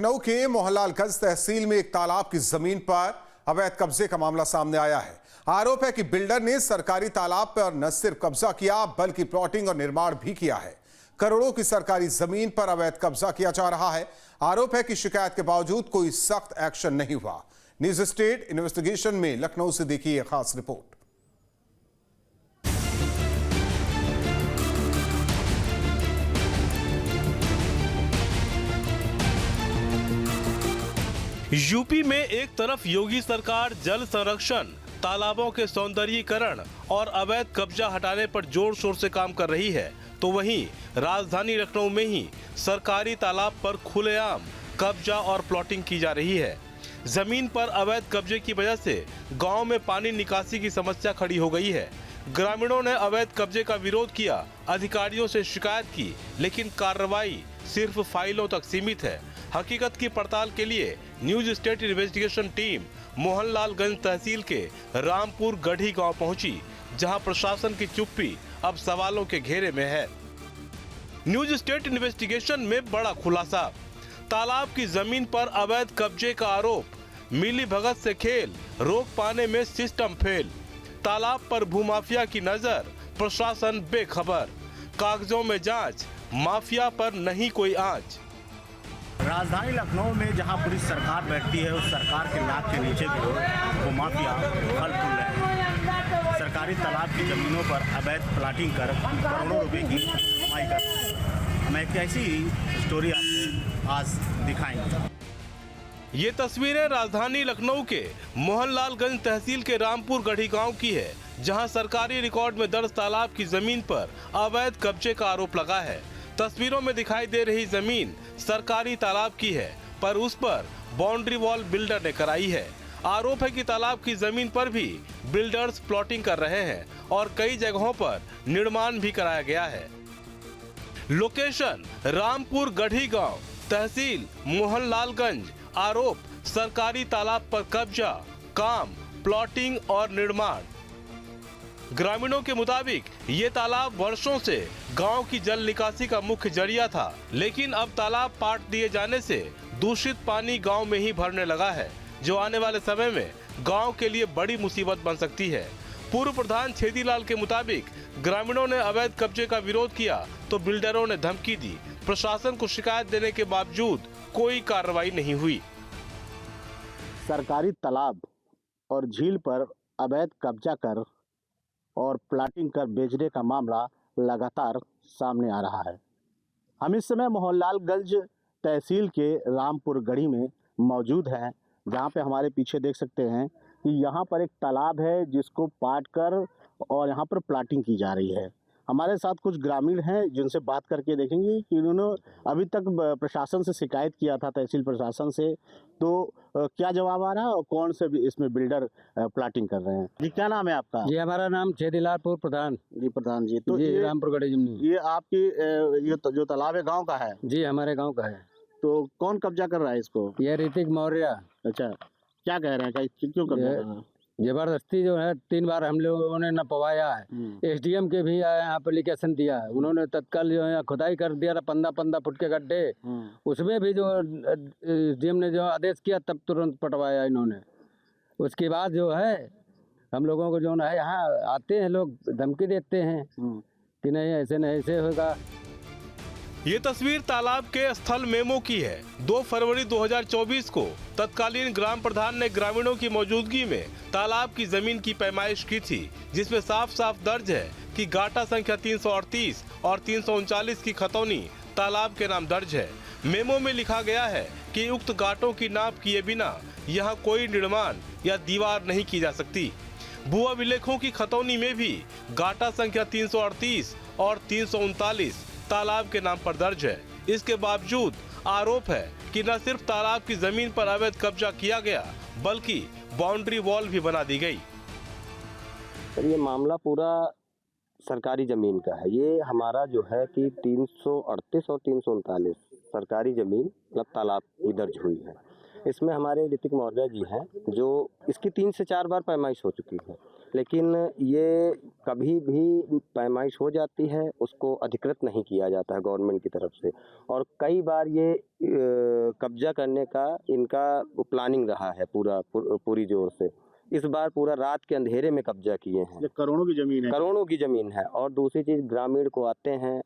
लखनऊ के मोहनलालगंज तहसील में एक तालाब की जमीन पर अवैध कब्जे का मामला सामने आया है। आरोप है कि बिल्डर ने सरकारी तालाब पर न सिर्फ कब्जा किया बल्कि प्लॉटिंग और निर्माण भी किया है। करोड़ों की सरकारी जमीन पर अवैध कब्जा किया जा रहा है। आरोप है कि शिकायत के बावजूद कोई सख्त एक्शन नहीं हुआ। न्यूज स्टेट इन्वेस्टिगेशन में लखनऊ से देखिए यह खास रिपोर्ट। यूपी में एक तरफ योगी सरकार जल संरक्षण, तालाबों के सौंदर्यीकरण और अवैध कब्जा हटाने पर जोर शोर से काम कर रही है, तो वहीं राजधानी लखनऊ में ही सरकारी तालाब पर खुलेआम कब्जा और प्लॉटिंग की जा रही है। जमीन पर अवैध कब्जे की वजह से गांव में पानी निकासी की समस्या खड़ी हो गई है। ग्रामीणों ने अवैध कब्जे का विरोध किया, अधिकारियों से शिकायत की, लेकिन कार्रवाई सिर्फ फाइलों तक सीमित है। हकीकत की पड़ताल के लिए news state investigation team Mohanlalganj तहसील के रामपुर गढ़ी गांव पहुंची, जहां प्रशासन की चुप्पी अब सवालों के घेरे में है। न्यूज स्टेट इन्वेस्टिगेशन में बड़ा खुलासा, तालाब की जमीन पर अवैध कब्जे का आरोप, मिली भगत से खेल, रोक पाने में सिस्टम फेल, तालाब पर भूमाफिया की नजर, प्रशासन बेखबर, कागजों में जांच, माफिया पर नहीं कोई आंच। राजधानी लखनऊ में जहां पूरी सरकार बैठती है, उस सरकार के नाक के नीचे भी वो माफिया फल फूल रहे हैं। सरकारी तालाब की जमीनों पर अवैध प्लाटिंग कर करोड़ों रुपए की कमाई कर रहे हैं। हम एक ऐसी स्टोरी आपको आज दिखाएंगे। ये तस्वीरें राजधानी लखनऊ के मोहनलालगंज तहसील के रामपुर गढ़ी गांव की है, जहां सरकारी रिकॉर्ड में दर्ज तालाब की जमीन पर अवैध कब्जे का आरोप लगा है। तस्वीरों में दिखाई दे रही जमीन सरकारी तालाब की है, पर उस पर बाउंड्री वॉल बिल्डर ने कराई है। आरोप है कि तालाब की जमीन पर भी बिल्डर्स प्लॉटिंग कर रहे हैं और कई जगहों पर निर्माण भी कराया गया है। लोकेशन रामपुर गढ़ी गांव, तहसील मोहनलालगंज। आरोप सरकारी तालाब पर कब्जा, काम, प्लॉटिंग और निर्माण। ग्रामीणों के मुताबिक ये तालाब वर्षों से गांव की जल निकासी का मुख्य जरिया था, लेकिन अब तालाब पाट दिए जाने से दूषित पानी गांव में ही भरने लगा है, जो आने वाले समय में गांव के लिए बड़ी मुसीबत बन सकती है। पूर्व प्रधान छेदीलाल के मुताबिक ग्रामीणों ने अवैध कब्जे का विरोध किया तो बिल्डरों ने धमकी दी। प्रशासन को शिकायत देने के बावजूद कोई कार्रवाई नहीं हुई। सरकारी तालाब और झील पर अवैध कब्जा कर और प्लाटिंग कर बेचने का मामला लगातार सामने आ रहा है। हम इस समय मोहनलालगंज तहसील के रामपुर गढ़ी में मौजूद हैं, जहां पे हमारे पीछे देख सकते हैं कि यहां पर एक तालाब है जिसको पाट कर और यहां पर प्लाटिंग की जा रही है। हमारे साथ कुछ ग्रामीण हैं जिनसे बात करके देखेंगे कि उन्होंने अभी तक प्रशासन से शिकायत किया था, तहसील प्रशासन से, तो क्या जवाब आ रहा है और कौन से भी इसमें बिल्डर प्लाटिंग कर रहे हैं। जी, क्या नाम है आपका? जी, हमारा नाम छेदीलाल प्रधान। जी, प्रधान जी। तो जी, रामपुर गढ़ी जमीन। ये आपकी ये जो तालाब है गांव का है? जी, हमारे गांव का है। तो कौन कब्जा कर रहा है इसको? ये ऋतिक मौर्य। अच्छा, क्या कह रहे हैं, क्यों कब्जा कर रहे हैं? जबरदस्ती जो है 3 बार हम लोगों ने नपवाया है। एसडीएम के भी एप्लीकेशन दिया है, उन्होंने तत्काल जो है खुदाई कर दिया था 15 फुट के गड्ढे। उसमें भी जो एसडीएम ने जो आदेश किया तब तुरंत पटवाया इन्होंने। उसके बाद जो है हम लोगों को जो है यहाँ आते हैं लोग, धमकी देते हैं कि नहीं ऐसे नहीं ऐसे होगा। ये तस्वीर तालाब के स्थल मेमो की है। 2 फरवरी 2024 को तत्कालीन ग्राम प्रधान ने ग्रामीणों की मौजूदगी में तालाब की जमीन की पैमाइश की थी, जिसमें साफ साफ दर्ज है कि गाटा संख्या 338 और 339 की खतौनी तालाब के नाम दर्ज है। मेमो में लिखा गया है कि उक्त गाटों की नाप किए बिना यहाँ कोई निर्माण या दीवार नहीं की जा सकती। भू अभिलेखों की खतौनी में भी गाटा संख्या 338 और 339 तालाब के नाम पर दर्ज है। इसके बावजूद आरोप है कि न सिर्फ तालाब की जमीन पर अवैध कब्जा किया गया, बल्कि बाउंड्री वॉल भी बना दी गई। सर, ये मामला पूरा सरकारी जमीन का है। ये हमारा जो है कि 338 और 339 सरकारी जमीन मतलब तालाब की दर्ज हुई है। इसमें हमारे ऋतिक मौर्य जी हैं, जो इसकी 3 से 4 बार पैमाइश हो चुकी है। लेकिन ये कभी भी पैमाइश हो जाती है, उसको अधिकृत नहीं किया जाता है गवर्नमेंट की तरफ से। और कई बार ये कब्जा करने का इनका प्लानिंग रहा है पूरी जोर से। इस बार पूरा रात के अंधेरे में कब्जा किए हैं। ये करोड़ों की जमीन है। करोड़ों की जमीन है। और दूसरी चीज, ग्रामीण को आते हैं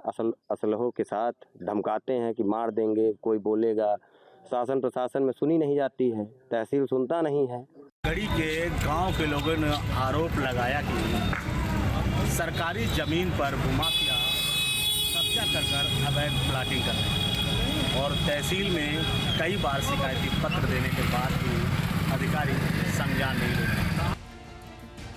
असलहों के साथ, धमकाते हैं कि मार देंगे, कोई बोलेगा। शासन प्रशासन में सुनी नहीं जाती है, तहसील सुनता नहीं है। गढ़ी के गांव के लोगों ने आरोप लगाया कि सरकारी जमीन पर भूमाफिया कब्जा कर अवैध प्लाटिंग कर रहे हैं और तहसील में कई बार शिकायती पत्र देने के बाद भी अधिकारी संज्ञान नहीं लेते।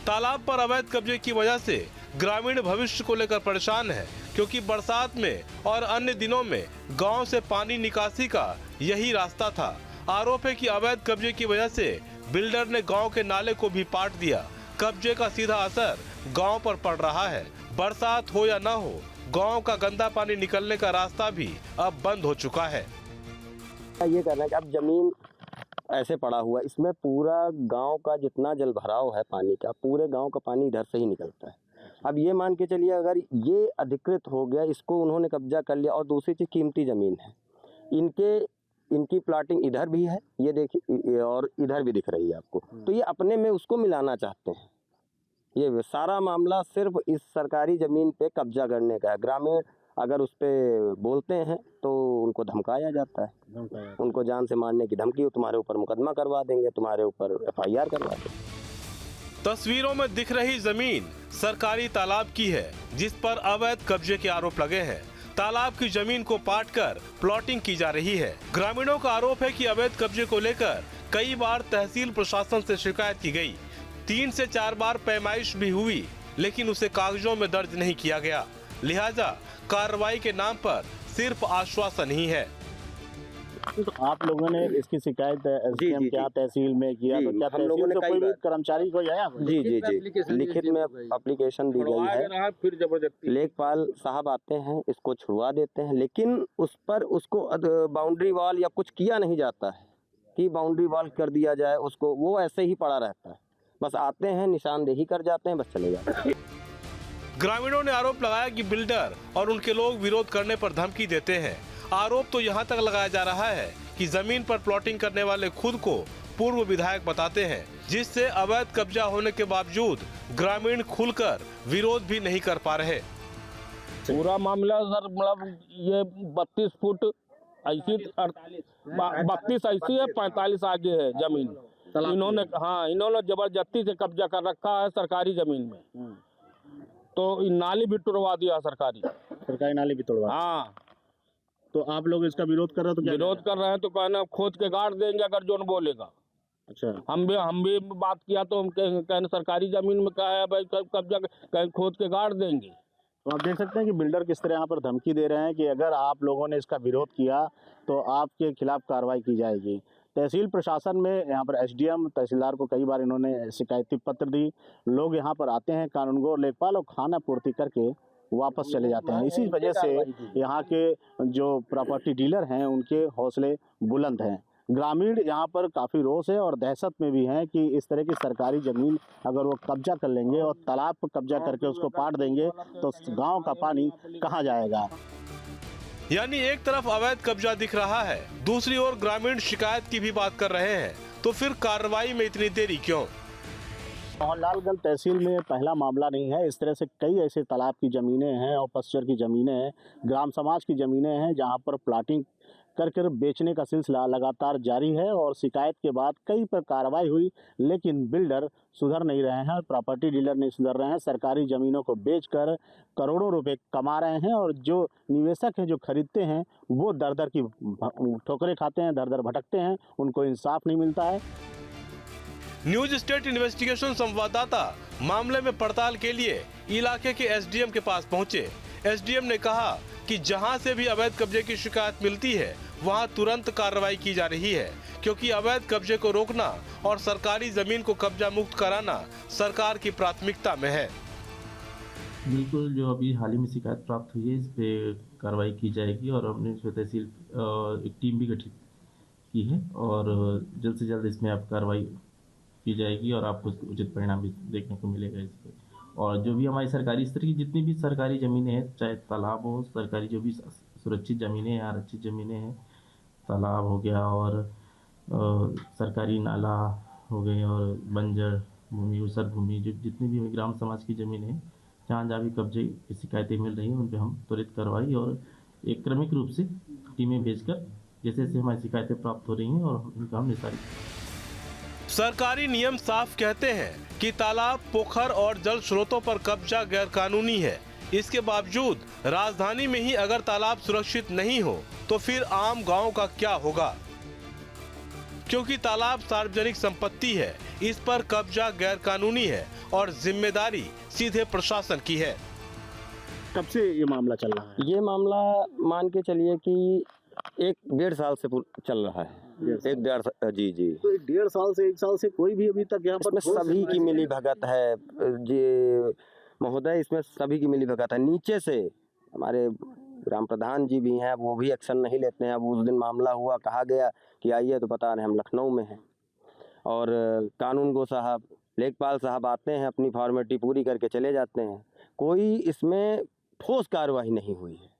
तालाब पर अवैध कब्जे की वजह से ग्रामीण भविष्य को लेकर परेशान है, क्योंकि बरसात में और अन्य दिनों में गांव से पानी निकासी का यही रास्ता था। आरोप है कि अवैध कब्जे की वजह से बिल्डर ने गांव के नाले को भी पाट दिया। कब्जे का सीधा असर गांव पर पड़ रहा है। बरसात हो या ना हो, गांव का गंदा पानी निकलने का रास्ता भी अब बंद हो चुका है। ये कहना है कि अब जमीन ऐसे पड़ा हुआ, इसमें पूरा गांव का जितना जल भराव है पानी का, पूरे गांव का पानी इधर से ही निकलता है। अब ये मान के चलिए, अगर ये अधिकृत हो गया, इसको उन्होंने कब्जा कर लिया, और दूसरी चीज कीमती जमीन है, इनकी प्लाटिंग इधर भी है, ये देखिए, और इधर भी दिख रही है आपको, तो ये अपने में उसको मिलाना चाहते हैं। ये सारा मामला सिर्फ इस सरकारी जमीन पे कब्जा करने का है। ग्रामीण अगर उस पे बोलते हैं तो उनको धमकाया जाता है, उनको जान से मारने की धमकी, तुम्हारे ऊपर मुकदमा करवा देंगे, तुम्हारे ऊपर FIR करवा देंगे। तस्वीरों में दिख रही जमीन सरकारी तालाब की है, जिस पर अवैध कब्जे के आरोप लगे हैं। तालाब की जमीन को पाटकर प्लॉटिंग की जा रही है। ग्रामीणों का आरोप है कि अवैध कब्जे को लेकर कई बार तहसील प्रशासन से शिकायत की गई। 3 से 4 बार पैमाइश भी हुई, लेकिन उसे कागजों में दर्ज नहीं किया गया। लिहाजा कार्रवाई के नाम पर सिर्फ आश्वासन ही है। तो आप लोगों ने इसकी शिकायत SDM क्या तहसील में किया, तो क्या हम लोगों ने कोई भी कर्मचारी को आया? जी लिखित में एप्लीकेशन दी गई है। फिर जबरदस्ती लेखपाल साहब आते हैं, इसको छुड़वा देते हैं, लेकिन उस पर उसको बाउंड्री वॉल या कुछ किया नहीं जाता है कि बाउंड्री वॉल कर दिया जाए उसको। वो ऐसे ही पड़ा रहता है, बस आते हैं, निशानदेही कर जाते हैं, बस चले जाते हैं। ग्रामीणों ने आरोप लगाया कि बिल्डर और उनके लोग विरोध करने पर धमकी देते हैं। आरोप तो यहाँ तक लगाया जा रहा है कि जमीन पर प्लॉटिंग करने वाले खुद को पूर्व विधायक बताते हैं, जिससे अवैध कब्जा होने के बावजूद ग्रामीण खुलकर विरोध भी नहीं कर पा रहे। पूरा मामला सर, मतलब ये 32 फुट ऐसी 32 ऐसी है, 45 आगे है जमीन। इन्होंने जबरदस्ती से कब्जा कर रखा है सरकारी जमीन में। तो नाली भी तुड़वा दिया, सरकारी नाली भी तोड़वा। हाँ, तो आप लोग इसका विरोध कर रहे हो? तो क्या विरोध कर रहे हैं, तो कहना खोद के गाड़ देंगे अगर जो बोलेगा। अच्छा, हम भी बात किया तो हम कहने सरकारी जमीन में क्या है भाई, कब्जा कहीं खोद के गाड़ देंगे। तो आप देख सकते हैं कि बिल्डर किस तरह यहाँ पर धमकी दे रहे हैं कि अगर आप लोगों ने इसका विरोध किया तो आपके खिलाफ कार्रवाई की जाएगी। तहसील प्रशासन में यहाँ पर SDM तहसीलदार को कई बार इन्होंने शिकायती पत्र दी। लोग यहाँ पर आते हैं, कानूनगो लेखपाल और खाना पूर्ति करके वापस चले जाते हैं। इसी वजह से यहाँ के जो प्रॉपर्टी डीलर हैं उनके हौसले बुलंद हैं। ग्रामीण यहाँ पर काफ़ी रोष है और दहशत में भी हैं कि इस तरह की सरकारी ज़मीन अगर वो कब्जा कर लेंगे और तालाब पर कब्जा करके उसको पाट देंगे तो गांव का पानी कहाँ जाएगा। यानी एक तरफ अवैध कब्जा दिख रहा है, दूसरी ओर ग्रामीण शिकायत की भी बात कर रहे हैं, तो फिर कार्रवाई में इतनी देरी क्यों? मोहनलालगंज तहसील में पहला मामला नहीं है। इस तरह से कई ऐसे तालाब की ज़मीनें हैं और पश्चर की ज़मीनें हैं, ग्राम समाज की ज़मीनें हैं, जहां पर प्लाटिंग कर बेचने का सिलसिला लगातार जारी है। और शिकायत के बाद कई पर कार्रवाई हुई, लेकिन बिल्डर सुधर नहीं रहे हैं, प्रॉपर्टी डीलर नहीं सुधर रहे हैं। सरकारी ज़मीनों को बेचकर करोड़ों रुपए कमा रहे हैं और जो निवेशक हैं, जो खरीदते हैं, वो दर दर की ठोकरें खाते हैं, दर दर भटकते हैं, उनको इंसाफ नहीं मिलता है। न्यूज स्टेट इन्वेस्टिगेशन संवाददाता मामले में पड़ताल के लिए इलाके के SDM के पास पहुंचे। SDM ने कहा कि जहां से भी अवैध कब्जे की शिकायत मिलती है वहां तुरंत कार्रवाई की जा रही है, क्योंकि अवैध कब्जे को रोकना और सरकारी जमीन को कब्जा मुक्त कराना सरकार की प्राथमिकता में है। बिल्कुल, जो अभी हाल ही में शिकायत प्राप्त हुई है, इस पे कार्रवाई की जाएगी और हमने इस पे तहसील एक टीम भी गठित की है और जल्द से जल्द इसमें आप कार्रवाई की जाएगी और आपको उचित परिणाम भी देखने को मिलेगा इस पर। और जो भी हमारी सरकारी स्तर की जितनी भी सरकारी ज़मीनें हैं, चाहे तालाब हो, सरकारी जो भी सुरक्षित ज़मीनें हैं, आरक्षित ज़मीनें हैं, तालाब हो गया और सरकारी नाला हो गए और बंजर भूमि, ऊसर भूमि, जो जितनी भी ग्राम समाज की ज़मीनें हैं, जहाँ भी कब्जे की शिकायतें मिल रही हैं उन पर हम त्वरित कार्रवाई और एक क्रमिक रूप से टीमें भेजकर जैसे जैसे हमारी शिकायतें प्राप्त हो रही हैं और उनका हम निस्तारित। सरकारी नियम साफ कहते हैं कि तालाब, पोखर और जल स्रोतों पर कब्जा गैरकानूनी है। इसके बावजूद राजधानी में ही अगर तालाब सुरक्षित नहीं हो तो फिर आम गांव का क्या होगा? क्योंकि तालाब सार्वजनिक संपत्ति है, इस पर कब्जा गैरकानूनी है और जिम्मेदारी सीधे प्रशासन की है। कब से ये मामला चल रहा है? ये मामला मान के चलिए कि 1-1.5 साल से चल रहा है। 1-1.5 जी। तो 1.5 साल से 1 साल से कोई भी अभी तक यहाँ पर सभी की मिली भगत है जी महोदय, इसमें सभी की मिली भगत है। नीचे से हमारे ग्राम प्रधान जी भी हैं, वो भी एक्शन नहीं लेते हैं। अब उस दिन मामला हुआ, कहा गया कि आइए, तो पता नहीं हम लखनऊ में हैं और कानून गो साहब, लेखपाल साहब आते हैं, अपनी फॉर्मेलिटी पूरी करके चले जाते हैं। कोई इसमें ठोस कार्रवाई नहीं हुई है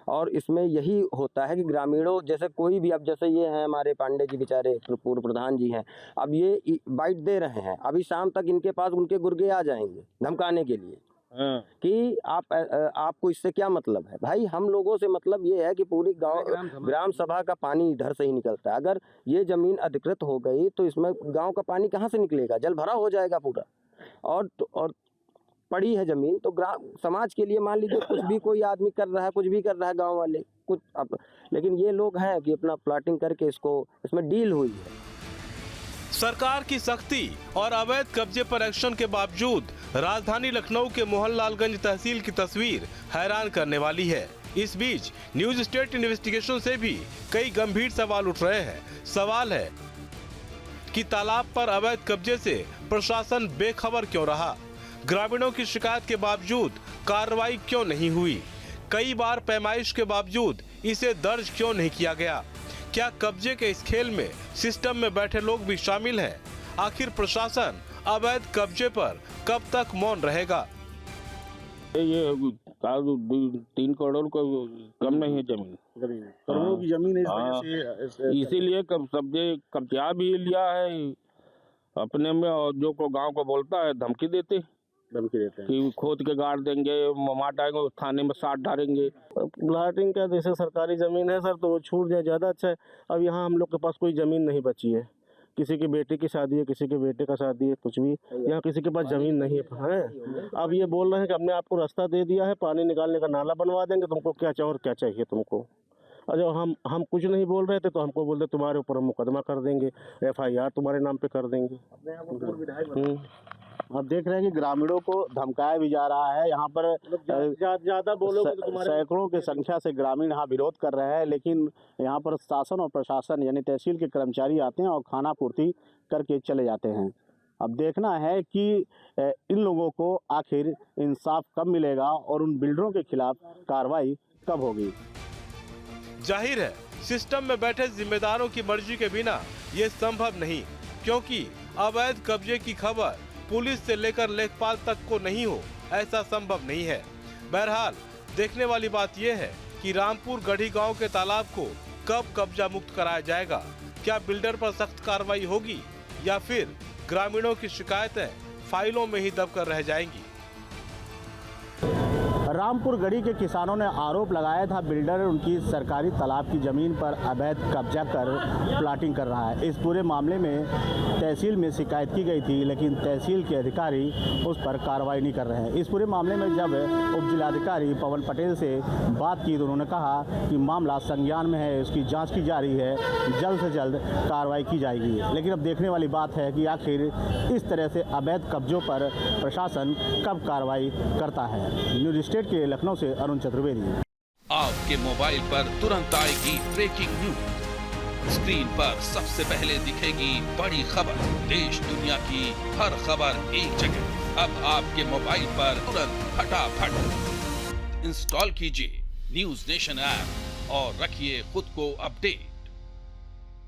और इसमें यही होता है कि ग्रामीणों जैसे कोई भी, अब जैसे ये हैं हमारे पांडे जी बेचारे पूर्व प्रधान जी हैं, अब ये बाइट दे रहे हैं, अभी शाम तक इनके पास उनके गुर्गे आ जाएंगे धमकाने के लिए कि आपको इससे क्या मतलब है। भाई, हम लोगों से मतलब ये है कि पूरी ग्राम सभा का पानी इधर से ही निकलता है। अगर ये जमीन अधिकृत हो गई तो इसमें गांव का पानी कहाँ से निकलेगा? जल भरा हो जाएगा पूरा। और पड़ी है जमीन तो ग्राम समाज के लिए, मान लीजिए कुछ भी कोई आदमी कर रहा है, कुछ भी कर रहा है गांव वाले कुछ लेकिन ये लोग हैं कि अपना प्लाटिंग करके इसमें डील हुई है। सरकार की सख्ती और अवैध कब्जे पर एक्शन के बावजूद राजधानी लखनऊ के मोहनलालगंज तहसील की तस्वीर हैरान करने वाली है। इस बीच न्यूज स्टेट इन्वेस्टिगेशन से भी कई गंभीर सवाल उठ रहे हैं। सवाल है कि तालाब पर अवैध कब्जे से प्रशासन बेखबर क्यों रहा? ग्रामीणों की शिकायत के बावजूद कार्रवाई क्यों नहीं हुई? कई बार पैमाइश के बावजूद इसे दर्ज क्यों नहीं किया गया? क्या कब्जे के इस खेल में सिस्टम में बैठे लोग भी शामिल हैं? आखिर प्रशासन अवैध कब्जे पर कब तक मौन रहेगा? ये 3 करोड़ को कम नहीं है जमीन, करोड़ों की जमीन है। इस वजह से इसीलिए कब्जा भी लिया है अपने में, और जो को गांव को बोलता है धमकी देते हैं कि खोद के गाड़ देंगे, माटाएंगे, थाने में साथ डालेंगे। प्लाटिंग का जैसे सरकारी ज़मीन है सर, तो वो छूट जाए ज़्यादा अच्छा है। अब यहाँ हम लोग के पास कोई ज़मीन नहीं बची है। किसी के बेटे की शादी है, किसी के बेटे का शादी है, कुछ भी यहाँ किसी के पास ज़मीन नहीं है। अब ये बोल रहे हैं कि हमने आपको रास्ता दे दिया है, पानी निकालने का नाला बनवा देंगे, तुमको क्या चाहिए और क्या चाहिए तुमको। और जब हम कुछ नहीं बोल रहे थे तो हमको बोलते तुम्हारे ऊपर हम मुकदमा कर देंगे, FIR तुम्हारे नाम पे कर देंगे। अब देख रहे हैं कि ग्रामीणों को धमकाया भी जा रहा है। यहाँ पर ज़्यादा बोलोगे तो तुम्हारे सैकड़ों की संख्या से ग्रामीण यहाँ विरोध कर रहे हैं, लेकिन यहाँ पर शासन और प्रशासन यानी तहसील के कर्मचारी आते हैं और खाना पूर्ति करके चले जाते हैं। अब देखना है कि इन लोगों को आखिर इंसाफ कब मिलेगा और उन बिल्डरों के खिलाफ कार्रवाई कब होगी। जाहिर है सिस्टम में बैठे जिम्मेदारों की मर्जी के बिना ये संभव नहीं, क्योंकि अवैध कब्जे की खबर पुलिस से लेकर लेखपाल तक को नहीं हो, ऐसा संभव नहीं है। बहरहाल देखने वाली बात यह है कि रामपुर गढ़ी गांव के तालाब को कब कब्जा मुक्त कराया जाएगा। क्या बिल्डर पर सख्त कार्रवाई होगी या फिर ग्रामीणों की शिकायतें फाइलों में ही दबकर रह जाएंगी? रामपुर गढ़ी के किसानों ने आरोप लगाया था बिल्डर उनकी सरकारी तालाब की ज़मीन पर अवैध कब्जा कर प्लाटिंग कर रहा है। इस पूरे मामले में तहसील में शिकायत की गई थी, लेकिन तहसील के अधिकारी उस पर कार्रवाई नहीं कर रहे हैं। इस पूरे मामले में जब उप जिलाधिकारी पवन पटेल से बात की तो उन्होंने कहा कि मामला संज्ञान में है, उसकी जाँच की जा रही है, जल्द से जल्द कार्रवाई की जाएगी। लेकिन अब देखने वाली बात है कि आखिर इस तरह से अवैध कब्जों पर प्रशासन कब कार्रवाई करता है। न्यूज स्टेट के लखनऊ से अरुण चतुर्वेदी। आपके मोबाइल पर तुरंत आएगी ब्रेकिंग न्यूज, स्क्रीन पर सबसे पहले दिखेगी बड़ी खबर, देश दुनिया की हर खबर एक जगह। अब आपके मोबाइल पर तुरंत फटाफट इंस्टॉल कीजिए न्यूज नेशन ऐप और रखिए खुद को अपडेट।